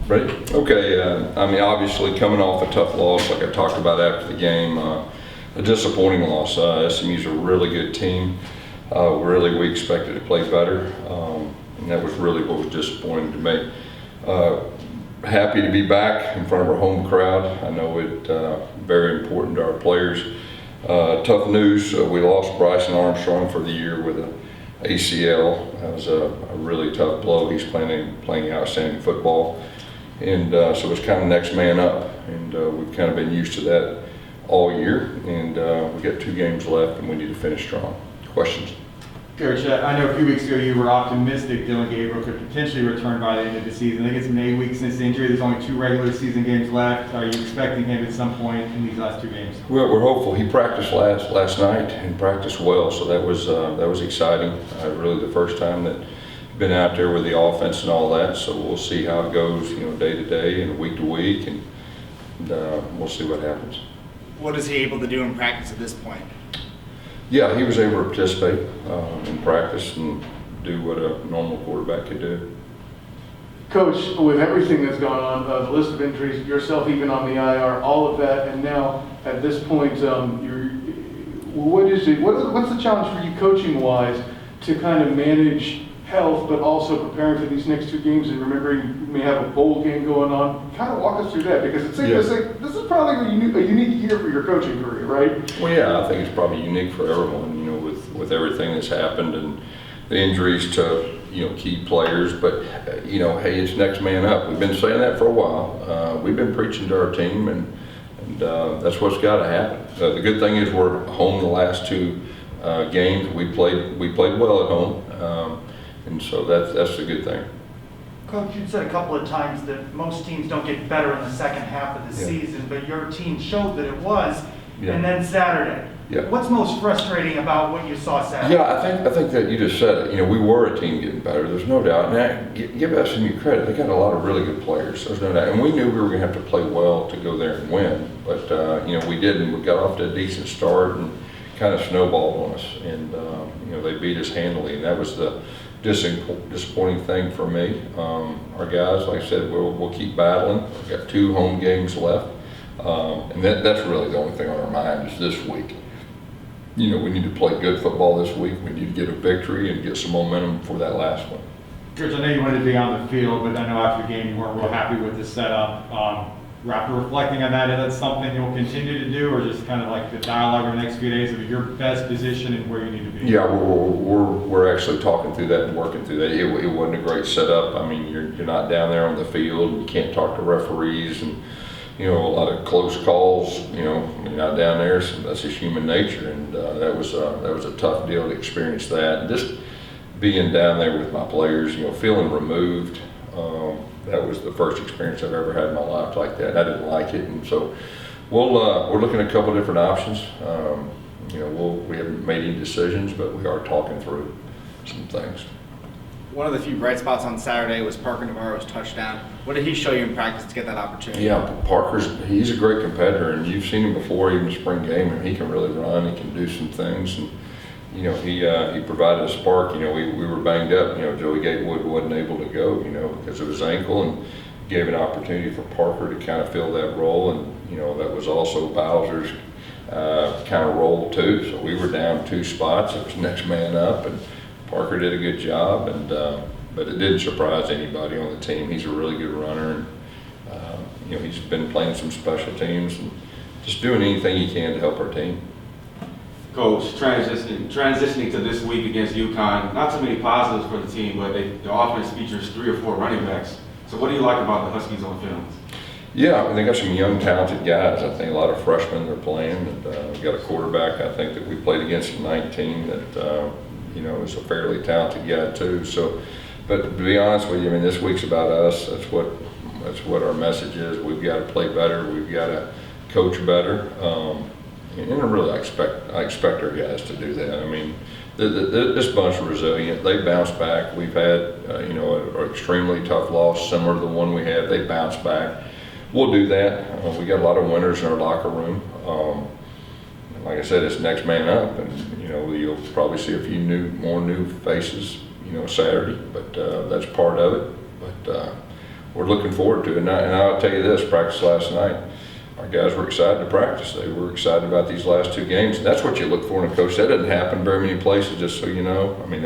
Ready? Okay, I mean, obviously coming off a tough loss, like I talked about after the game, a disappointing loss. SMU's a really good team. Really, we expected to play better, and that was really what was disappointing to me. Happy to be back in front of our home crowd. I know it very important to our players. Tough news, we lost Bryson Armstrong for the year with an ACL. That was a really tough blow. He's playing outstanding football. And so it's kind of next man up, and we've kind of been used to that all year, and we got 2 games left and we need to finish strong. Questions? Coach, I know a few weeks ago you were optimistic Dylan Gabriel could potentially return by the end of the season. I think it's been 8 weeks since the injury. There's only 2 regular season games left. Are you expecting him at some point in these last 2 games? Well, we're hopeful. He practiced last night and practiced well, so that was exciting. Really the first time that been out there with the offense and all that, so we'll see how it goes, day to day and week to week, and we'll see what happens. What is he able to do in practice at this point? Yeah, he was able to participate in practice and do what a normal quarterback could do. Coach, with everything that's gone on, the list of injuries, yourself even on the IR, all of that, and now at this point, what's the challenge for you coaching-wise to kind of manage health, but also preparing for these next 2 games and remembering you may have a bowl game going on? Kind of walk us through that, because it seems like this is probably a unique year for your coaching career, right? Well, yeah, I think it's probably unique for everyone, with everything that's happened and the injuries to, key players. But, hey, it's next man up. We've been saying that for a while. We've been preaching to our team, and that's what's got to happen. The good thing is we're home the last 2 games. We played well at home. And so that's the good thing. Coach, you said a couple of times that most teams don't get better in the second half of the season, but your team showed that it was. And then Saturday. Yeah. What's most frustrating about what you saw Saturday? Yeah, I think that you just said it. We were a team getting better. There's no doubt. And give SMU credit. They got a lot of really good players. There's no doubt. And we knew we were going to have to play well to go there and win. But we didn't. We got off to a decent start and kind of snowballed on us. And they beat us handily. And that was the disappointing thing for me. Our guys, like I said, we'll keep battling. We've got 2 home games left, and that's really the only thing on our mind is this week. We need to play good football this week. We need to get a victory and get some momentum for that last one. Coach, I know you wanted to be on the field, but I know after the game you weren't real happy with the setup. After reflecting on that, is that something you'll continue to do, or just kind of like the dialogue over the next few days of your best position and where you need to be? Yeah, we're actually talking through that and working through that. It wasn't a great setup. I mean, you're not down there on the field. You can't talk to referees, and a lot of close calls. You're not down there. So that's just human nature, and that was a tough deal to experience that. And just being down there with my players, feeling removed. That was the first experience I've ever had in my life like that. I didn't like it, and so we're looking at a couple different options. We haven't made any decisions, but we are talking through some things. One of the few bright spots on Saturday was Parker Navarro's touchdown. What did he show you in practice to get that opportunity? Yeah, he's a great competitor, and you've seen him before, even spring game, and he can really run. He can do some things, and he provided a spark. We were banged up. Joey Gatewood wasn't able to go, because of his ankle, and gave an opportunity for Parker to kind of fill that role. And that was also Bowser's kind of role too. So we were down 2 spots. It was next man up, and Parker did a good job. And but it didn't surprise anybody on the team. He's a really good runner, and he's been playing some special teams and just doing anything he can to help our team. Coach, transitioning to this week against UConn, not too many positives for the team, but the offense features 3 or 4 running backs. So what do you like about the Huskies on film? Yeah, they got some young, talented guys. I think a lot of freshmen they're playing. And we got a quarterback I think that we played against in 19 that is a fairly talented guy too. So, but to be honest with you, this week's about us. That's what our message is. We've got to play better. We've got to coach better. And I expect our guys to do that. This bunch is resilient. They bounce back. We've had, an extremely tough loss, similar to the one we had. They bounce back. We'll do that. We got a lot of winners in our locker room. Like I said, it's next man up, and you'll probably see a few more new faces, Saturday. But that's part of it. But we're looking forward to it. And I'll tell you this, practice last night, our guys were excited to practice. They were excited about these last 2 games. And that's what you look for in a coach. That doesn't happen very many places, just so you know. I mean,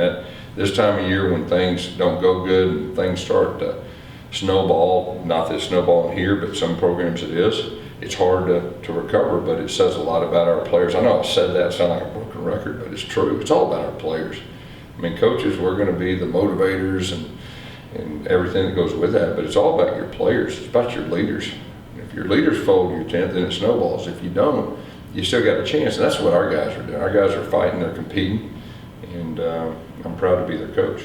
this time of year when things don't go good and things start to snowball, not that it's snowballing here, but some programs it is, it's hard to recover, but it says a lot about our players. I know I've said that, sound like a broken record, but it's true. It's all about our players. I mean, coaches, we're going to be the motivators and everything that goes with that, but it's all about your players. It's about your leaders. If your leaders fold your tent, then it snowballs. If you don't, you still got a chance. And that's what our guys are doing. Our guys are fighting, they're competing, and I'm proud to be their coach.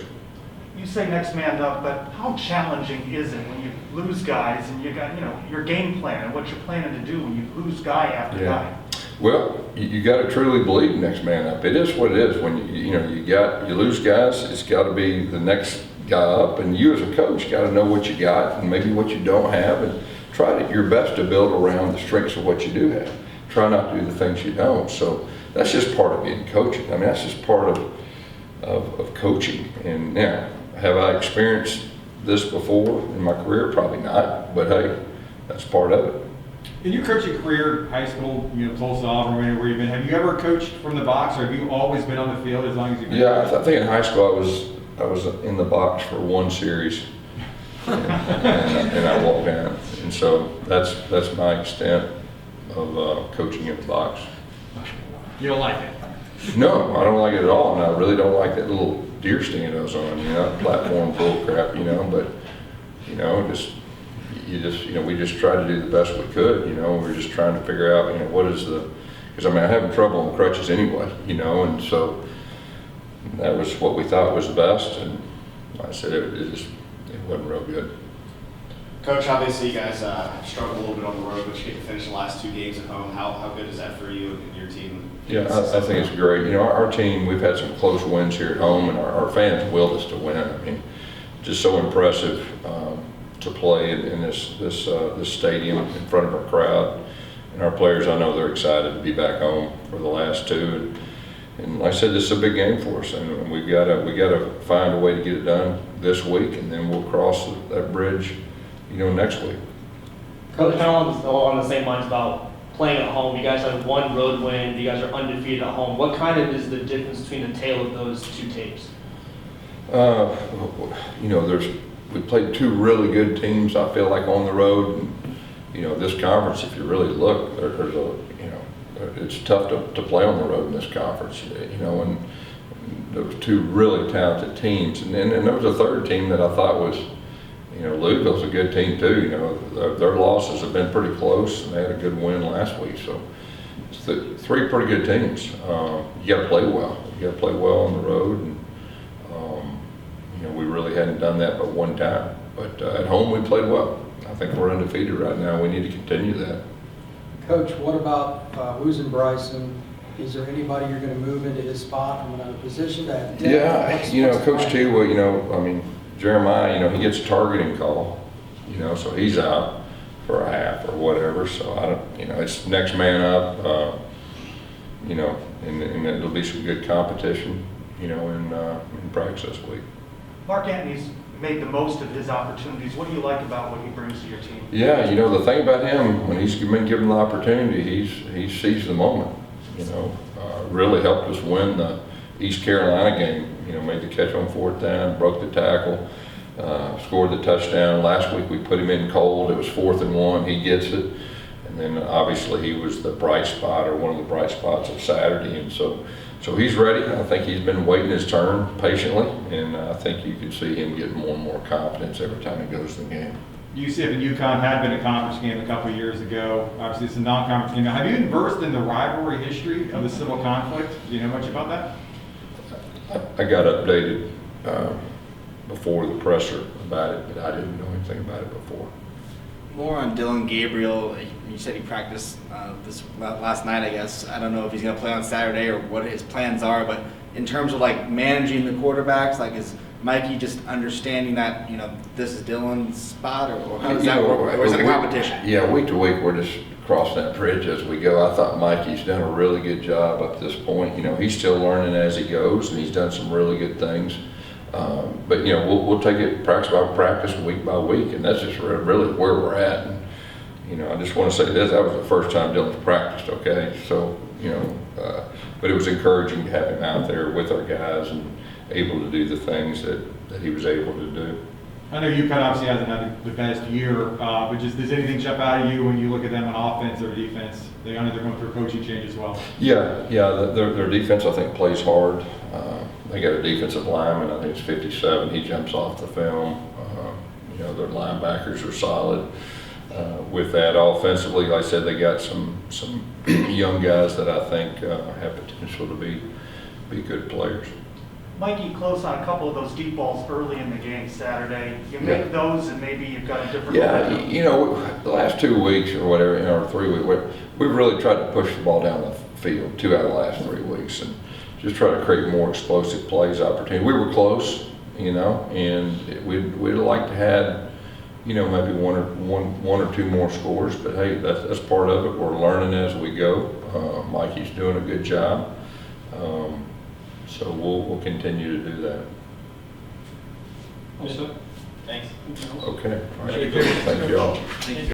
You say next man up, but how challenging is it when you lose guys and you got, your game plan and what you're planning to do when you lose guy after guy? Well, you got to truly believe next man up. It is what it is. When you lose guys, it's got to be the next guy up, and you as a coach got to know what you got and maybe what you don't have, and try your best to build around the strengths of what you do have. Try not to do the things you don't. So that's just part of being coaching. I mean, that's just part of coaching. And now, have I experienced this before in my career? Probably not, but hey, that's part of it. In your coaching career, high school, Tulsa, Auburn, where you've been, have you ever coached from the box, or have you always been on the field as long as you've been? Yeah, I think in high school I was in the box for 1 series, and I walked down, and so that's my extent of coaching in the box. You don't like it? No, I don't like it at all, and I really don't like that little deer stand I was on, platform bull crap, but we just tried to do the best we could, we're just trying to figure out, what is because I'm having trouble on crutches anyway, and so that was what we thought was the best, and like I said, it wasn't real good. Coach, obviously you guys struggled a little bit on the road, but you get to finish the last 2 games at home. How good is that for you and your team? Yeah, I think it's great. Our team, we've had some close wins here at home, and our fans willed us to win. I mean, just so impressive to play in this stadium in front of our crowd. And our players, I know they're excited to be back home for the last 2. And like I said, this is a big game for us, and we gotta find a way to get it done this week, and then we'll cross that bridge, next week. Coach, kind of on the same lines about playing at home. You guys have 1 road win. You guys are undefeated at home. What kind of is the difference between the tale of those 2 tapes? We played 2 really good teams, I feel like, on the road. And, this conference, if you really look, it's tough to play on the road in this conference, and there was 2 really talented teams. And then there was a 3rd team that I thought was, Louisville's a good team too. Their losses have been pretty close, and they had a good win last week. So it's 3 pretty good teams. You got to play well. You got to play well on the road, and we really hadn't done that but 1 time. But at home we played well. I think we're undefeated right now. We need to continue that. Coach, what about losing Bryson? Is there anybody you're going to move into his spot from another position? Coach T, Jeremiah, he gets a targeting call, so he's out for a half or whatever. So I don't, it's next man up, and it'll be some good competition, in practice this week. Mark Antony's made the most of his opportunities. What do you like about what he brings to your team? Yeah, the thing about him, when he's been given the opportunity, he seized the moment. Really helped us win the East Carolina game. Made the catch on 4th down, broke the tackle, scored the touchdown. Last week we put him in cold. It was 4th and 1. He gets it. And then obviously he was the bright spot, or one of the bright spots of Saturday. And so he's ready. I think he's been waiting his turn patiently. And I think you can see him getting more and more confidence every time he goes to the game. UCF and UConn had been a conference game a couple of years ago. Obviously, it's a non-conference game. Have you been versed in the rivalry history of the civil conflict? Do you know much about that? I got updated before the presser about it, but I didn't know anything about it before. More on Dylan Gabriel. You said he practiced last night, I guess. I don't know if he's going to play on Saturday or what his plans are, but in terms of managing the quarterbacks, is Mikey just understanding that, this is Dylan's spot, or how does that work? Or is it a competition? Yeah, week to week, we're just crossing that bridge as we go. I thought Mikey's done a really good job up to this point. He's still learning as he goes, and he's done some really good things. But, we'll take it practice by practice, week by week, and that's just really where we're at. And, I just want to say this, that was the first time Dylan's practiced, okay? So, but it was encouraging to have him out there with our guys and able to do the things that he was able to do. I know UConn obviously hasn't had the best year, but just does anything jump out at you when you look at them on offense or defense? I know they're going through a coaching change as well. Yeah, their defense, I think, plays hard. They got a defensive lineman, I think it's 57, he jumps off the film. Their linebackers are solid. With that, offensively, like I said, they got some young guys that I think have potential to be good players. Mikey, close on a couple of those deep balls early in the game Saturday. You make those and maybe you've got a different. Yeah, the last 2 weeks or whatever, or 3 weeks, we've really tried to push the ball down the field 2 out of the last 3 weeks and just try to create more explosive plays opportunity. We were close, and we'd like to have, maybe one or two more scores, but hey, that's part of it. We're learning as we go. Mikey's doing a good job. So we'll continue to do that. Also, Thanks. Okay. All right. Thank you all.